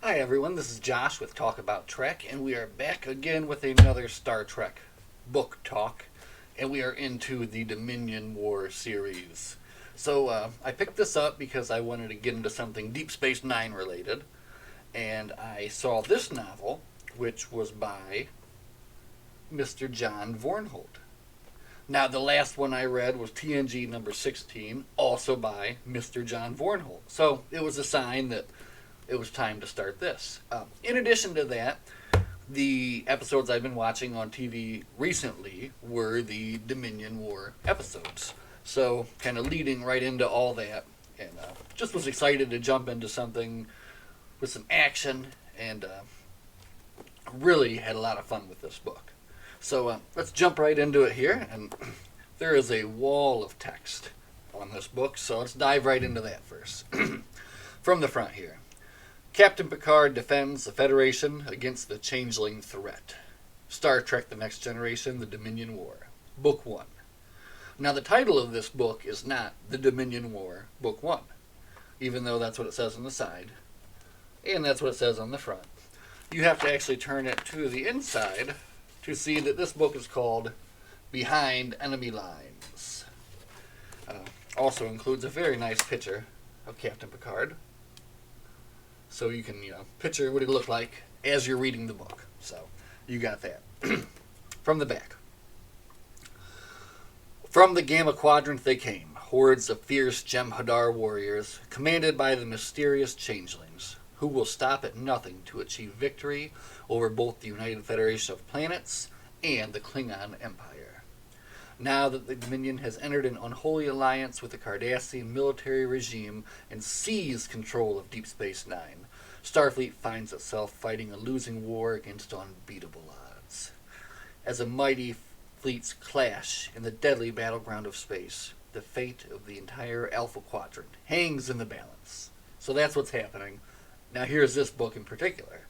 Hi everyone, this is Josh with Talk About Trek, and we are back again with another Star Trek book talk, and we are into the Dominion War series. So I picked this up because I wanted to get into something Deep Space Nine related, and I saw this novel, which was by Mr. John Vornholt. Now, the last one I read was TNG number 16, also by Mr. John Vornholt. So it was a sign that it was time to start this. In addition to that, the episodes I've been watching on TV recently were the Dominion War episodes. So, kind of leading right into all that, and just was excited to jump into something with some action, and really had a lot of fun with this book. So, let's jump right into it here, and there is a wall of text on this book, so let's dive right into that first. From the front here. Captain Picard defends the Federation against the changeling threat. Star Trek The Next Generation, The Dominion War. Book 1. Now, the title of this book is not The Dominion War, Book 1, even though that's what it says on the side, and that's what it says on the front. You have to actually turn it to the inside to see that this book is called Behind Enemy Lines. Also includes a very nice picture of Captain Picard, so you can, picture what it looked like as you're reading the book. So, you got that. From the back. From the Gamma Quadrant they came, hordes of fierce Jem'Hadar warriors, commanded by the mysterious changelings, who will stop at nothing to achieve victory over both the United Federation of Planets and the Klingon Empire. Now that the Dominion has entered an unholy alliance with the Cardassian military regime and seized control of Deep Space Nine, Starfleet finds itself fighting a losing war against unbeatable odds. As a mighty fleets clash in the deadly battleground of space, the fate of the entire Alpha Quadrant hangs in the balance. So that's what's happening. Now here's this book in particular.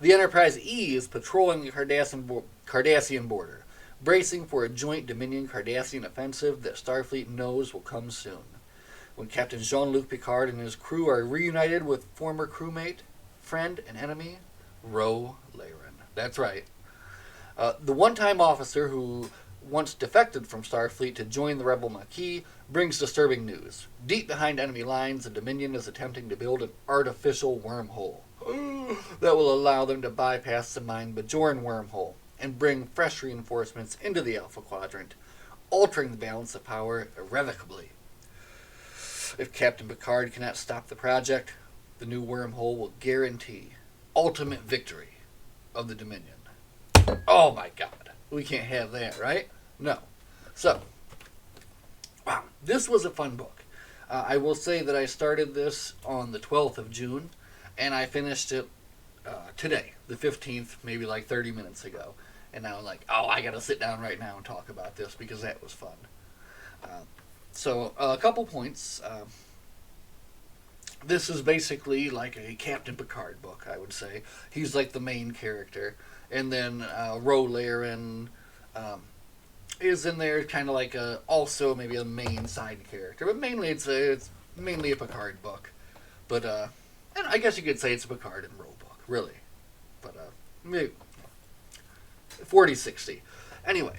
The Enterprise E is patrolling the Cardassian border, bracing for a joint Dominion-Cardassian offensive that Starfleet knows will come soon. When Captain Jean-Luc Picard and his crew are reunited with former crewmate, friend, and enemy, Laren. That's right. The one-time officer who once defected from Starfleet to join the rebel Maquis brings disturbing news. Deep behind enemy lines, the Dominion is attempting to build an artificial wormhole that will allow them to bypass the Mind Bajoran wormhole and bring fresh reinforcements into the Alpha Quadrant, altering the balance of power irrevocably. If Captain Picard cannot stop the project, the new wormhole will guarantee ultimate victory of the Dominion. Oh my god, we can't have that, right? No. So, wow, this was a fun book. I will say that I started this on the 12th of June, and I finished it today, the 15th, maybe like 30 minutes ago. And now I'm like, I gotta sit down right now and talk about this because that was fun. So, a couple points. This is basically like a Captain Picard book, I would say. He's like the main character. And then Laren is in there, kind of like also maybe a main side character. But mainly it's mainly a Picard book. But, and I guess you could say it's a Picard and Ro book, really. But, maybe 40-60. Anyway,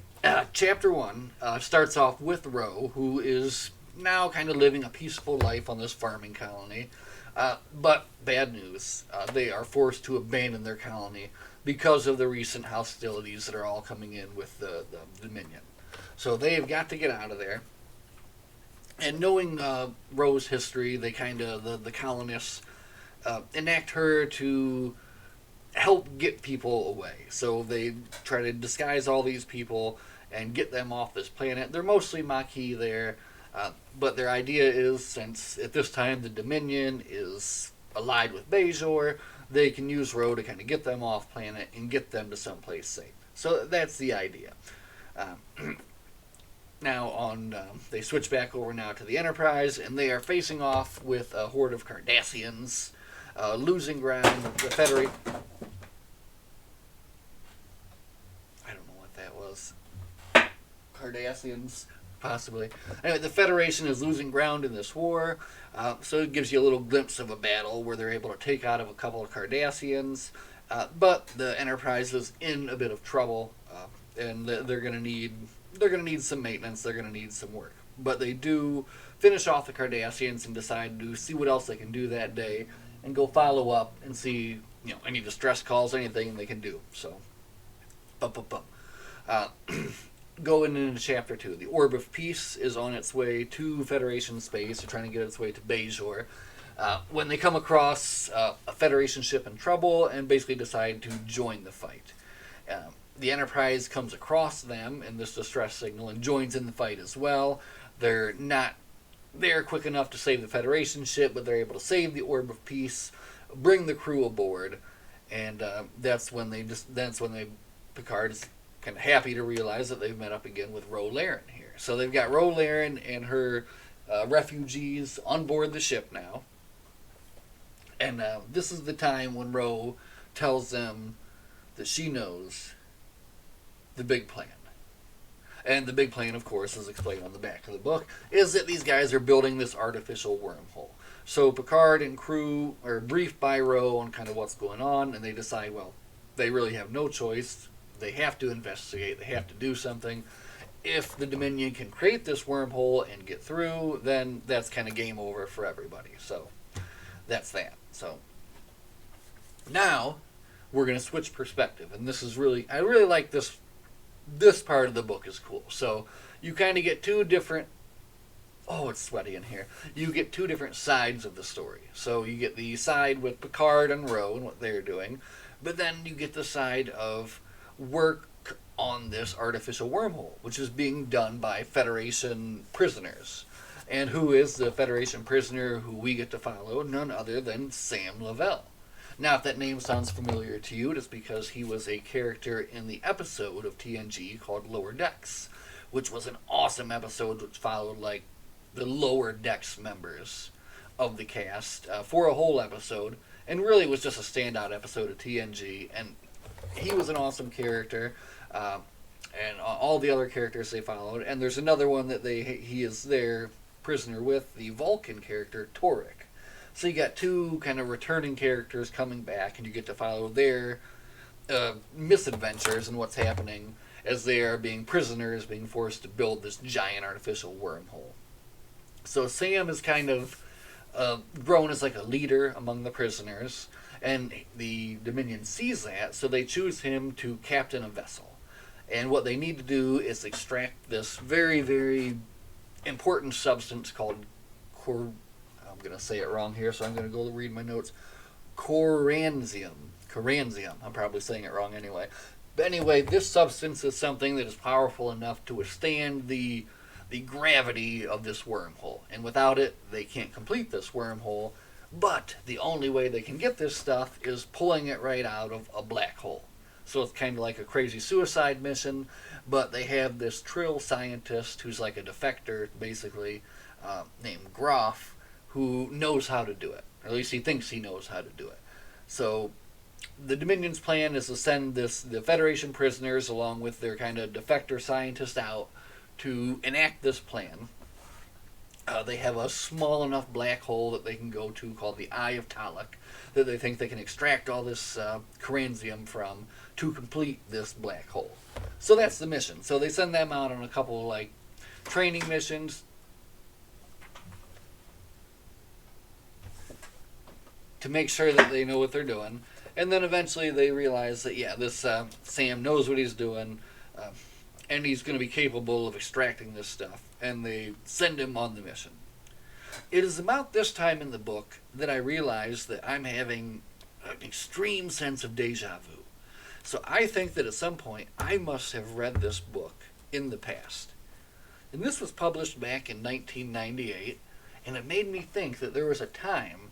Chapter 1 starts off with Ro, who is now kind of living a peaceful life on this farming colony. But bad news. They are forced to abandon their colony because of the recent hostilities that are all coming in with the Dominion. So they've got to get out of there. And knowing Ro's history, they kind of, the colonists enact her to help get people away. So they try to disguise all these people and get them off this planet. They're mostly Maquis there, but their idea is, since at this time the Dominion is allied with Bajor, they can use Ro to kind of get them off planet and get them to someplace safe. So that's the idea. Now they switch back over now to the Enterprise, and they are facing off with a horde of Cardassians, losing ground. The Federation. I don't know what that was. Cardassians Possibly. Anyway, the Federation is losing ground in this war, so it gives you a little glimpse of a battle where they're able to take out of a couple of Cardassians, but the Enterprise is in a bit of trouble, and they're going to need some maintenance. They're going to need some work, but they do finish off the Cardassians and decide to see what else they can do that day, and go follow up and see any distress calls, anything they can do. So, going into Chapter 2. The Orb of Peace is on its way to Federation space. They're trying to get its way to Bajor. When they come across a Federation ship in trouble and basically decide to join the fight. The Enterprise comes across them in this distress signal and joins in the fight as well. They're not there quick enough to save the Federation ship, but they're able to save the Orb of Peace, bring the crew aboard, and that's when Picard is kind of happy to realize that they've met up again with Laren here. So they've got Laren and her refugees on board the ship now. And this is the time when Ro tells them that she knows the big plan. And the big plan, of course, as explained on the back of the book, is that these guys are building this artificial wormhole. So Picard and crew are briefed by Ro on kind of what's going on, and they decide, well, they really have no choice. They have to investigate. They have to do something. If the Dominion can create this wormhole and get through, then that's kind of game over for everybody. So that's that. So now we're going to switch perspective. And this is I really like this. This part of the book is cool. So you kind of get two different... Oh, it's sweaty in here. You get two different sides of the story. So you get the side with Picard and Ro and what they're doing. But then you get the side of work on this artificial wormhole, which is being done by Federation prisoners. And who is the Federation prisoner who we get to follow? None other than Sam Lavelle. Now, if that name sounds familiar to you, it's because he was a character in the episode of TNG called Lower Decks, which was an awesome episode which followed, like, the Lower Decks members of the cast for a whole episode, and really was just a standout episode of TNG, and he was an awesome character, and all the other characters they followed, and there's another one that he is their prisoner with, the Vulcan character, Torek. So you got two kind of returning characters coming back, and you get to follow their misadventures and what's happening as they are being prisoners, being forced to build this giant artificial wormhole. So Sam is kind of grown as like a leader among the prisoners, and the Dominion sees that, so they choose him to captain a vessel. And what they need to do is extract this very, very important substance called I'm going to say it wrong here, so I'm going to go read my notes. Coranzium. I'm probably saying it wrong anyway. But anyway, this substance is something that is powerful enough to withstand the gravity of this wormhole. And without it, they can't complete this wormhole. But the only way they can get this stuff is pulling it right out of a black hole. So it's kind of like a crazy suicide mission, but they have this Trill scientist who's like a defector, basically, named Groff, who knows how to do it. Or at least he thinks he knows how to do it. So the Dominion's plan is to send the Federation prisoners along with their kind of defector scientist out to enact this plan. They have a small enough black hole that they can go to called the Eye of Talak that they think they can extract all this Coranzium from to complete this black hole. So that's the mission. So they send them out on a couple of like training missions to make sure that they know what they're doing. And then eventually they realize that, yeah, this Sam knows what he's doing, and he's going to be capable of extracting this stuff. And they send him on the mission. It is about this time in the book that I realize that I'm having an extreme sense of deja vu. So I think that at some point I must have read this book in the past. And this was published back in 1998, and it made me think that there was a time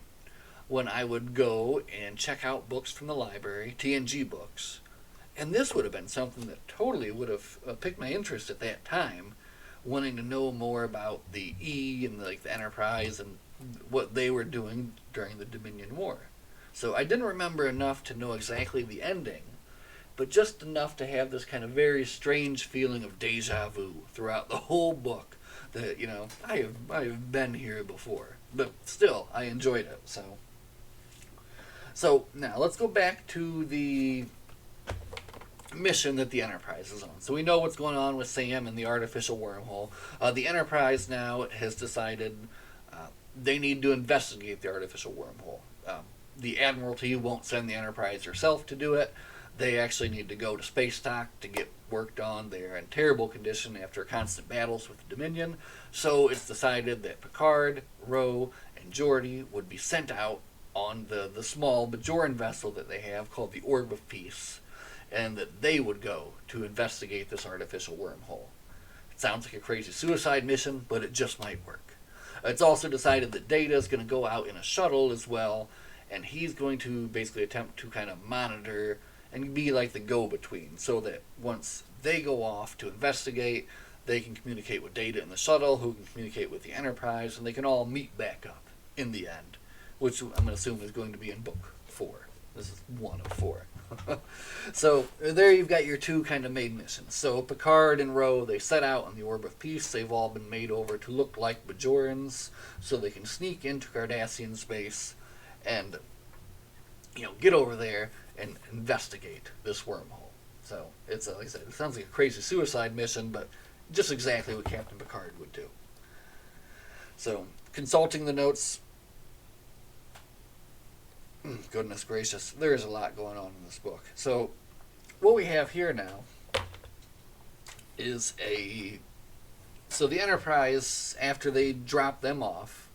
when I would go and check out books from the library, TNG books. And this would have been something that totally would have piqued my interest at that time, wanting to know more about the E and the Enterprise and what they were doing during the Dominion War. So I didn't remember enough to know exactly the ending, but just enough to have this kind of very strange feeling of deja vu throughout the whole book, that, I have been here before. But still, I enjoyed it. So now let's go back to the mission that the Enterprise is on. So we know what's going on with Sam and the artificial wormhole. The Enterprise now has decided they need to investigate the artificial wormhole. The Admiralty won't send the Enterprise herself to do it. They actually need to go to space dock to get worked on. They're in terrible condition after constant battles with the Dominion. So it's decided that Picard, Ro, and Geordi would be sent out on the small Bajoran vessel that they have called the Orb of Peace, and that they would go to investigate this artificial wormhole. It sounds like a crazy suicide mission, but it just might work. It's also decided that Data is going to go out in a shuttle as well, and he's going to basically attempt to kind of monitor and be like the go-between, so that once they go off to investigate, they can communicate with Data in the shuttle, who can communicate with the Enterprise, and they can all meet back up in the end, which I'm going to assume is going to be in book 4. This is 1 of 4. So there you've got your two kind of main missions. So Picard and Ro, they set out on the Orb of Peace. They've all been made over to look like Bajorans, so they can sneak into Cardassian space and get over there and investigate this wormhole. So it's like I said, it sounds like a crazy suicide mission, but just exactly what Captain Picard would do. So consulting the notes. Goodness gracious, there is a lot going on in this book. So what we have here now is so the Enterprise, after they drop them off,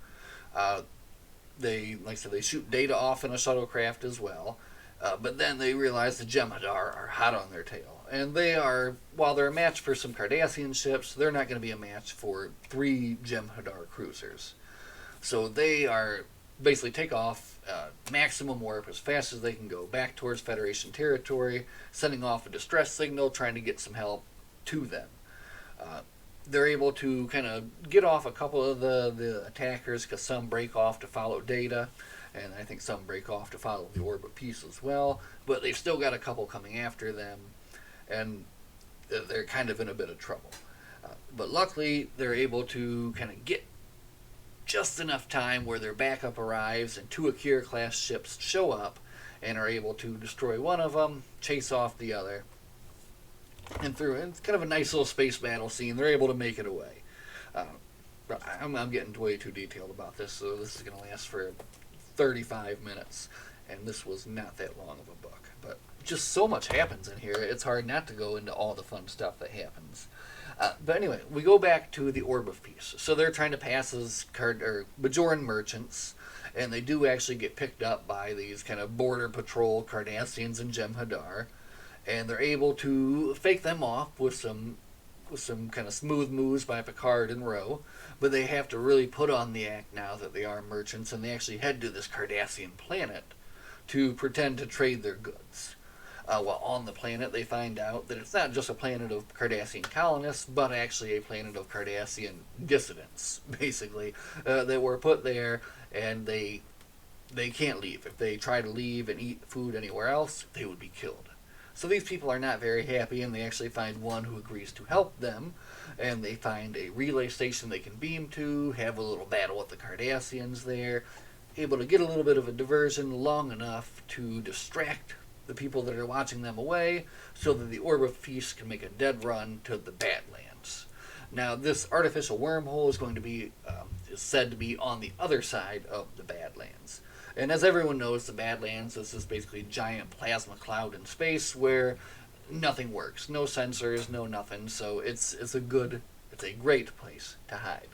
they, like I said, they shoot Data off in a shuttlecraft as well. But then they realize the Jem'Hadar are hot on their tail. And they are, while they're a match for some Cardassian ships, they're not going to be a match for 3 Jem'Hadar cruisers. So they are basically take off maximum warp as fast as they can go back towards Federation territory, sending off a distress signal, trying to get some help to them. They're able to kind of get off a couple of the attackers, because some break off to follow Data, and I think some break off to follow the Orb of Peace as well, but they've still got a couple coming after them, and they're kind of in a bit of trouble. But luckily, they're able to kind of get just enough time where their backup arrives, and 2 Akira-class ships show up and are able to destroy one of them, chase off the other, and it's kind of a nice little space battle scene. They're able to make it away. But I'm getting way too detailed about this, so this is going to last for 35 minutes, and this was not that long of a book. But just so much happens in here, it's hard not to go into all the fun stuff that happens. But anyway, we go back to the Orb of Peace. So they're trying to pass as Bajoran merchants, and they do actually get picked up by these kind of border patrol Cardassians and Jem'Hadar, and they're able to fake them off with some kind of smooth moves by Picard and Ro, but they have to really put on the act now that they are merchants, and they actually head to this Cardassian planet to pretend to trade their goods. While on the planet, they find out that it's not just a planet of Cardassian colonists, but actually a planet of Cardassian dissidents, basically, that were put there, and they can't leave. If they try to leave and eat food anywhere else, they would be killed. So these people are not very happy, and they actually find one who agrees to help them, and they find a relay station they can beam to, have a little battle with the Cardassians there, able to get a little bit of a diversion long enough to distract the people that are watching them away, so that the Orb of Peace can make a dead run to the Badlands. Now, this artificial wormhole is going to be is said to be on the other side of the Badlands. And as everyone knows, the Badlands is this basically giant plasma cloud in space where nothing works, no sensors, no nothing. So it's a great place to hide.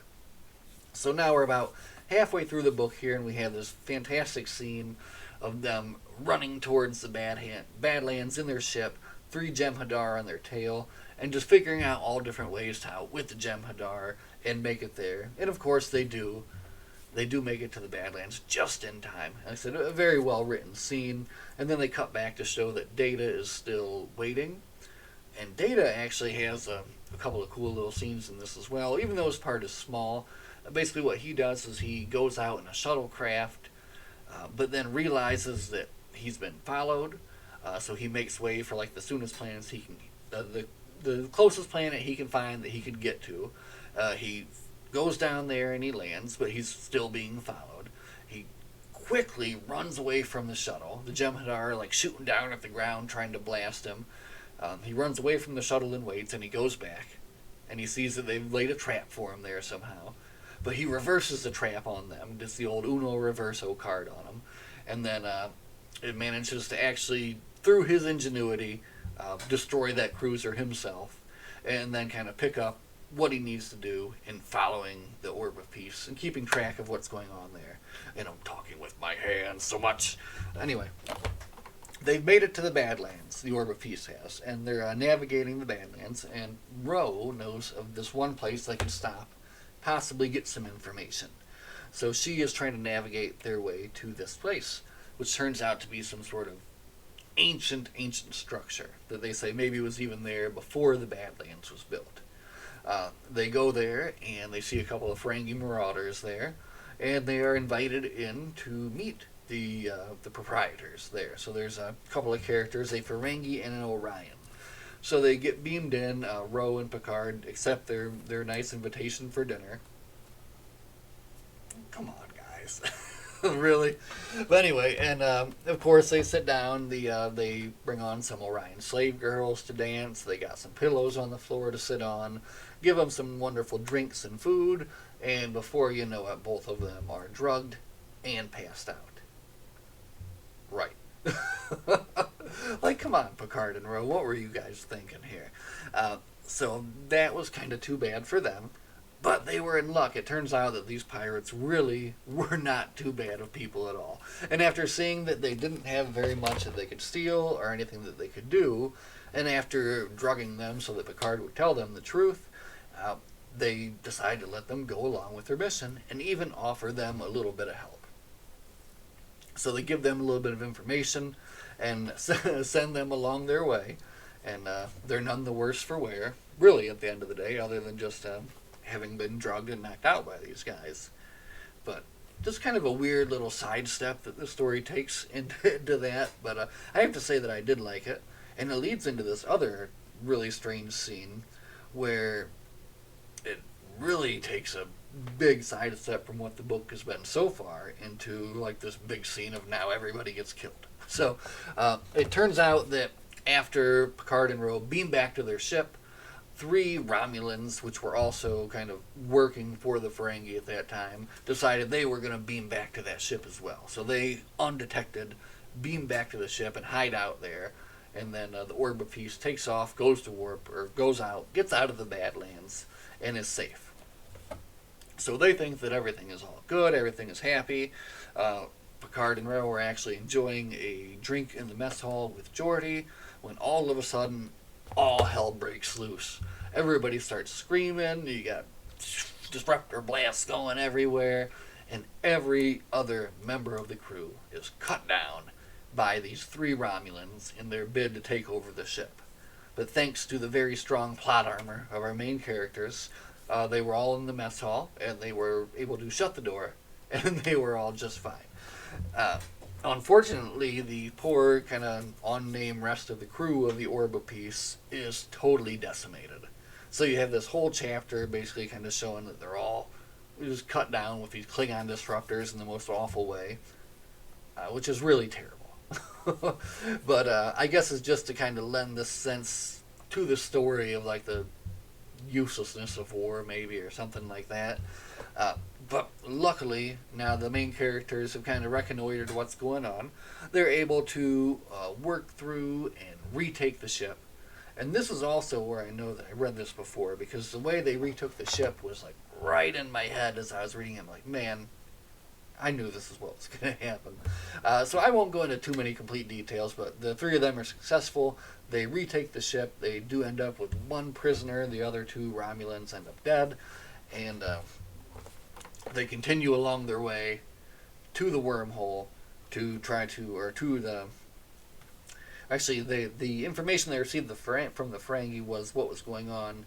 So now we're about halfway through the book here, and we have this fantastic scene of them running towards the Badlands in their ship, 3 Jem'Hadar on their tail, and just figuring out all different ways to outwit the Jem'Hadar and make it there. And of course they do. They do make it to the Badlands just in time. Like I said, a very well written scene. And then they cut back to show that Data is still waiting. And Data actually has a couple of cool little scenes in this as well, even though his part is small. Basically what he does is he goes out in a shuttlecraft, but then realizes that he's been followed. So he makes way for like the soonest planets he can, the closest planet he can find that he could get to. He goes down there and he lands, but he's still being followed. He quickly runs away from the shuttle. The Jem'Hadar are like shooting down at the ground trying to blast him. He runs away from the shuttle and waits, and he goes back, and he sees that they've laid a trap for him there somehow. But he reverses the trap on them. It's the old Uno Reverso card on him. And then it manages to actually, through his ingenuity, destroy that cruiser himself, and then kind of pick up what he needs to do in following the Orb of Peace and keeping track of what's going on there. And I'm talking with my hands so much. Anyway, they've made it to the Badlands, the Orb of Peace has, and they're navigating the Badlands, and Ro knows of this one place they can stop, possibly get some information. So she is trying to navigate their way to this place, which turns out to be some sort of ancient structure that they say maybe was even there before the Badlands was built. They go there, and they see a couple of Ferengi marauders there, and they are invited in to meet the proprietors there. So there's a couple of characters, a Ferengi and an Orion. So they get beamed in. Ro and Picard accept their nice invitation for dinner. Come on, guys. Really? But anyway, and of course they sit down. They bring on some Orion slave girls to dance. They got some pillows on the floor to sit on. Give them some wonderful drinks and food. And before you know it, both of them are drugged and passed out. Right. Like, come on, Picard and Ro, what were you guys thinking here? So that was kind of too bad for them. But they were in luck. It turns out that these pirates really were not too bad of people at all. And after seeing that they didn't have very much that they could steal or anything that they could do, and after drugging them so that Picard would tell them the truth, they decided to let them go along with their mission and even offer them a little bit of help. So they give them a little bit of information and send them along their way. And they're none the worse for wear, really, at the end of the day, other than just having been drugged and knocked out by these guys. But just kind of a weird little sidestep that the story takes into that. But I have to say that I did like it. And it leads into this other really strange scene where it really takes a big sidestep from what the book has been so far into like this big scene of now everybody gets killed. So it turns out that after Picard and Ro beam back to their ship, 3 Romulans, which were also kind of working for the Ferengi at that time, decided they were going to beam back to that ship as well. So they, undetected, beam back to the ship and hide out there. And then the Orb of Peace takes off, goes to warp, or goes out, gets out of the Badlands, and is safe. So they think that everything is all good, everything is happy. Picard and Ro are actually enjoying a drink in the mess hall with Geordi when all of a sudden all hell breaks loose. Everybody starts screaming, you got disruptor blasts going everywhere, and every other member of the crew is cut down by these 3 Romulans in their bid to take over the ship. But thanks to the very strong plot armor of our main characters, they were all in the mess hall, and they were able to shut the door, and they were all just fine. Unfortunately, the poor, kind of unnamed rest of the crew of the Orb of Peace is totally decimated. So you have this whole chapter basically kind of showing that they're all just cut down with these Klingon disruptors in the most awful way, which is really terrible. But I guess it's just to kind of lend this sense to the story of like the uselessness of war, maybe, or something like that. But luckily, now the main characters have kind of reconnoitered what's going on. They're able to work through and retake the ship. And this is also where I know that I read this before, because the way they retook the ship was like right in my head as I was reading it. I'm like, man, I knew this is what was going to happen. So I won't go into too many complete details, but the 3 of them are successful. They retake the ship. They do end up with 1 prisoner. The other 2 Romulans end up dead. And they continue along their way to the wormhole to try to, or to the... Actually, the information they received from the Ferengi was what was going on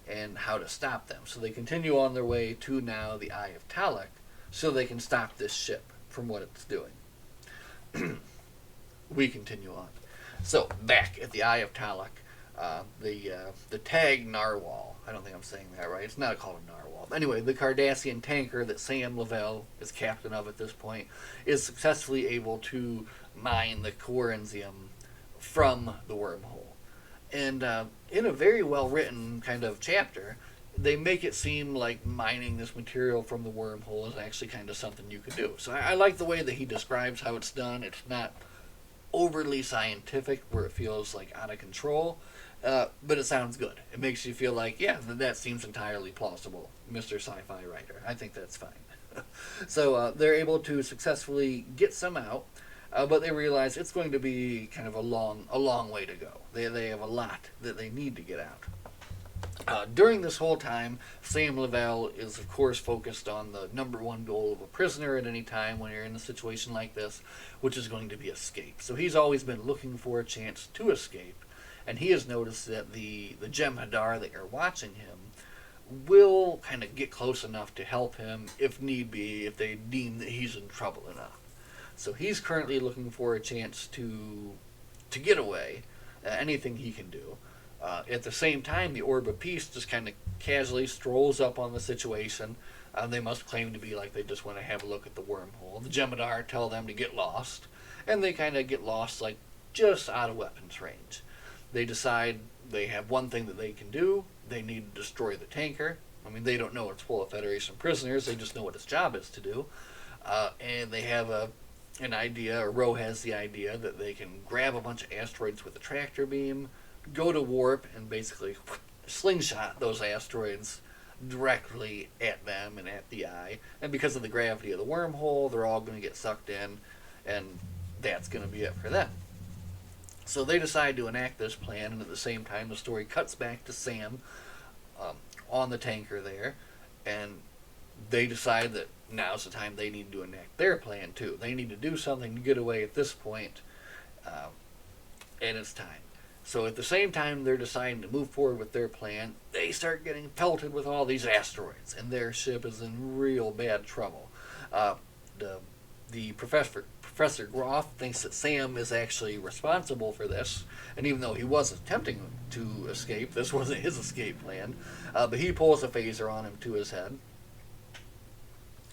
and how to stop them. So they continue on their way to now the Eye of Talak, so they can stop this ship from what it's doing. We continue on. So, back at the Eye of Talak, The tag narwhal. I don't think I'm saying that right. It's not called a narwhal. Anyway, the Cardassian tanker that Sam Lavelle is captain of at this point is successfully able to mine the Corinthium from the wormhole. And in a very well written kind of chapter, they make it seem like mining this material from the wormhole is actually kind of something you could do. So I like the way that he describes how it's done. It's not overly scientific where it feels like out of control, but it sounds good. It makes you feel like, yeah, that seems entirely plausible, Mr. Sci-Fi writer. I think that's fine. So they're able to successfully get some out, but they realize it's going to be kind of a long way to go. They have a lot that they need to get out. During this whole time, Sam Lavelle is, of course, focused on the number one goal of a prisoner at any time when you're in a situation like this, which is going to be escape. So he's always been looking for a chance to escape, and he has noticed that the Jem'Hadar that are watching him will kind of get close enough to help him if need be, if they deem that he's in trouble enough. So he's currently looking for a chance to get away, anything he can do. At the same time, the Orb of Peace just kind of casually strolls up on the situation. They must claim to be like they just want to have a look at the wormhole. The Jem'Hadar tell them to get lost, and they kind of get lost like just out of weapons range. They decide they have one thing that they can do. They need to destroy the tanker. I mean, they don't know it's full of Federation prisoners. They just know what its job is to do. And they have an idea, or Ro has the idea, that they can grab a bunch of asteroids with a tractor beam, go to warp, and basically slingshot those asteroids directly at them and at the eye. And because of the gravity of the wormhole, they're all going to get sucked in, and that's going to be it for them. So they decide to enact this plan, and at the same time, the story cuts back to Sam on the tanker there, and they decide that now's the time they need to enact their plan too. They need to do something to get away at this point, and it's time. So at the same time they're deciding to move forward with their plan, they start getting pelted with all these asteroids, and their ship is in real bad trouble. The Professor Groff thinks that Sam is actually responsible for this, and even though he was attempting to escape, this wasn't his escape plan, but he pulls a phaser on him to his head.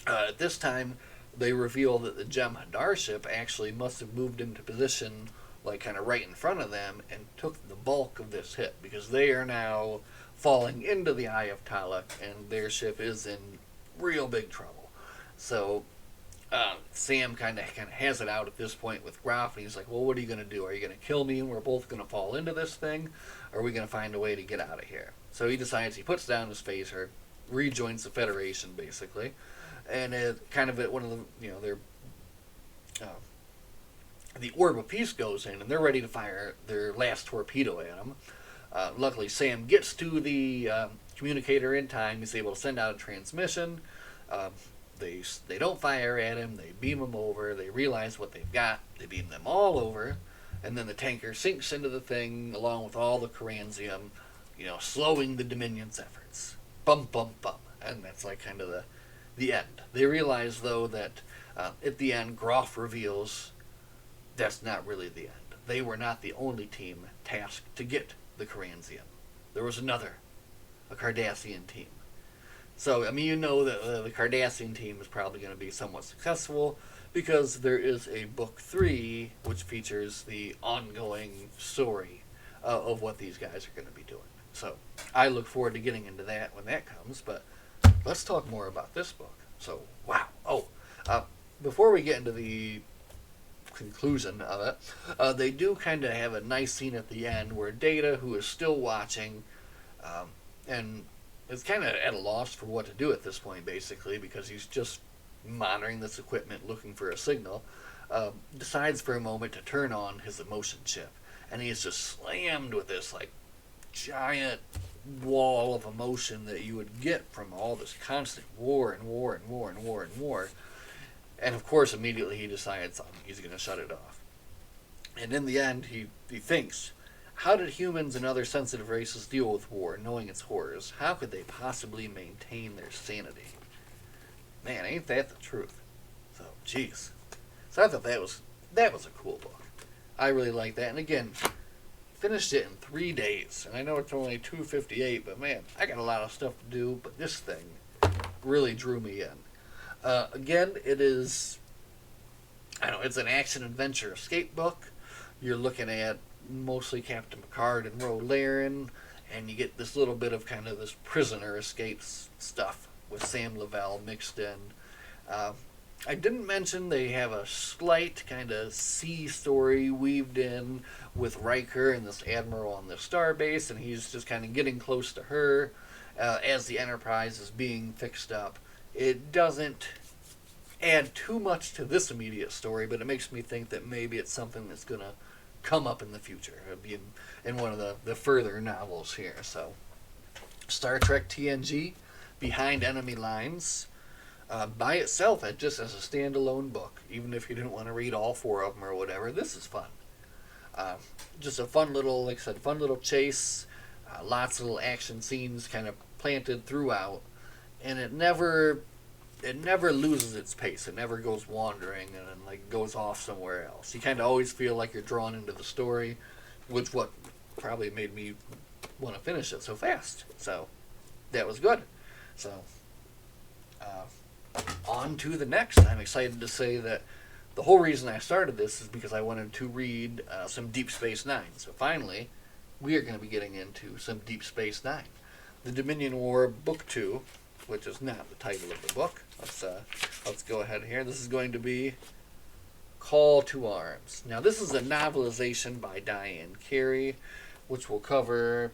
At this time, they reveal that the Jem'Hadar ship actually must have moved into position like kind of right in front of them and took the bulk of this hit, because they are now falling into the Eye of Talak, and their ship is in real big trouble. So Sam kind of has it out at this point with Groff, and he's like, well, what are you going to do? Are you going to kill me and we're both going to fall into this thing? Or are we going to find a way to get out of here? So he decides, he puts down his phaser, rejoins the Federation, basically, and kind of at one of the, the Orb of Peace goes in, and they're ready to fire their last torpedo at him. Luckily, Sam gets to the communicator in time. He's able to send out a transmission. They don't fire at him. They beam him over. They realize what they've got. They beam them all over, and then the tanker sinks into the thing along with all the Corinthium, slowing the Dominion's efforts. Bum, bum, bum. And that's like kind of the end. They realize, though, that at the end, Groff reveals that's not really the end. They were not the only team tasked to get the Corinthium. There was another, a Cardassian team. So, that the Cardassian team is probably going to be somewhat successful, because there is a book 3 which features the ongoing story of what these guys are going to be doing. So, I look forward to getting into that when that comes, but let's talk more about this book. So, wow. Before we get into the conclusion of it, they do kind of have a nice scene at the end where Data, who is still watching, and is kind of at a loss for what to do at this point, basically, because he's just monitoring this equipment looking for a signal, decides for a moment to turn on his emotion chip, and he is just slammed with this like giant wall of emotion that you would get from all this constant war and war and war and war and war. And of course, immediately he decides he's going to shut it off. And in the end, he thinks, how did humans and other sensitive races deal with war, knowing its horrors? How could they possibly maintain their sanity? Man, ain't that the truth? So, jeez. So I thought that was a cool book. I really like that. And again, finished it in 3 days. And I know it's only 258, but man, I got a lot of stuff to do. But this thing really drew me in. Again, it is, I don't know, it's an action-adventure escape book. You're looking at mostly Captain Picard and Laren, and you get this little bit of kind of this prisoner escapes stuff with Sam Lavelle mixed in. I didn't mention they have a slight kind of sea story weaved in with Riker and this admiral on the starbase, and he's just kind of getting close to her as the Enterprise is being fixed up. It doesn't add too much to this immediate story, but it makes me think that maybe it's something that's going to come up in the future. It'll be in one of the further novels here. So, Star Trek TNG, Behind Enemy Lines, by itself, just as a standalone book, even if you didn't want to read all 4 of them or whatever, this is fun. Just a fun little, like I said, fun little chase, lots of little action scenes kind of planted throughout, and it never loses its pace. It never goes wandering and then, like, goes off somewhere else. You kind of always feel like you're drawn into the story, which what probably made me want to finish it so fast. So that was good. So on to the next. I'm excited to say that the whole reason I started this is because I wanted to read some Deep Space Nine. So finally, we are going to be getting into some Deep Space Nine. The Dominion War Book 2, which is not the title of the book. Let's go ahead here. This is going to be Call to Arms. Now, this is a novelization by Diane Carey, which will cover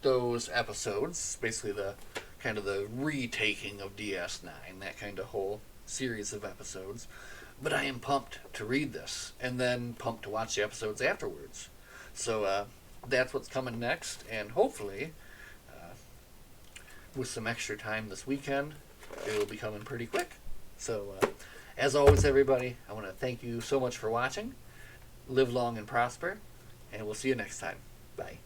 those episodes, basically the kind of the retaking of DS9, that kind of whole series of episodes. But I am pumped to read this, and then pumped to watch the episodes afterwards. So that's what's coming next, and hopefully, with some extra time this weekend, it will be coming pretty quick. So, as always, everybody, I want to thank you so much for watching. Live long and prosper, and we'll see you next time. Bye.